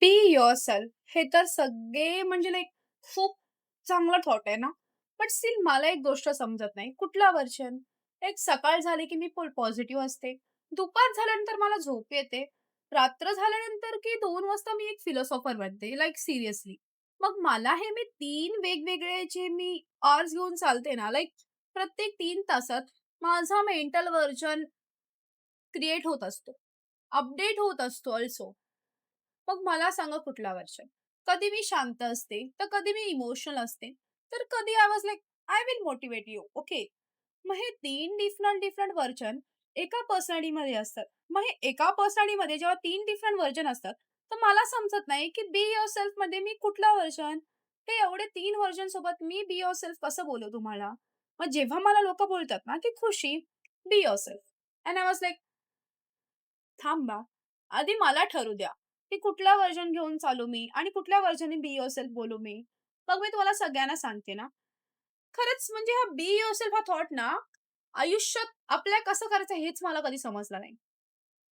बी yourself हे तर सगळे म्हणजे लाइक खूप चांगला थॉट आहे ना. बट स्टिल मला एक गोष्ट समजत नाही. कुठला व्हर्जन? एक सकाळ झाली की मी फुल पॉझिटिव्ह असते. दुपार झाल्यानंतर मला झोप येते. रात्र झाल्यानंतर की 2 वाजता मी एक फिलॉसॉफर बनते. Like seriously. मग मला हे मी 3 वेगवेगळे जे मी अवर्स घेऊन चालते ना, लाइक प्रत्येक 3 तासात माझा मेंटल व्हर्जन क्रिएट होत असतो. अपडेट होत असतो अल्सो. मग मला सांगा कुठला वर्जन? कधी मी शांत असते, तर कधी मी इमोशनल असते, तर कधी I was like I will motivate you. Okay. मग हे 3 डिफरंट व्हर्जन एका पर्सनॅलिटीमध्ये असतात. मग हे एका पर्सनॅलिटीमध्ये जेव्हा 3 डिफरंट व्हर्जन असतात, तर मला समजत नाही की बी युअरसेल्फमध्ये मी कुठला व्हर्जन? हे एवढे 3 व्हर्जन सोबत मी बी युअरसेल्फ कसं बोलू तुम्हाला? मग जेव्हा मला लोकं बोलतात ना, की खुशी, be yourself. And I was like थांबा. आधी मला ठरू द्या, की कुठला व्हर्जन घेऊन चालू मी आणि कुठल्या व्हर्जनने बी युअरसेल्फ बोलू मी. मग मी तुम्हाला सगळ्यांना सांगते ना, खरंच म्हणजे हा बी युअरसेल्फ हा थॉट ना, आयुष्यात आपल्या कसं करायचं हेच मला कधी समजलं नाही.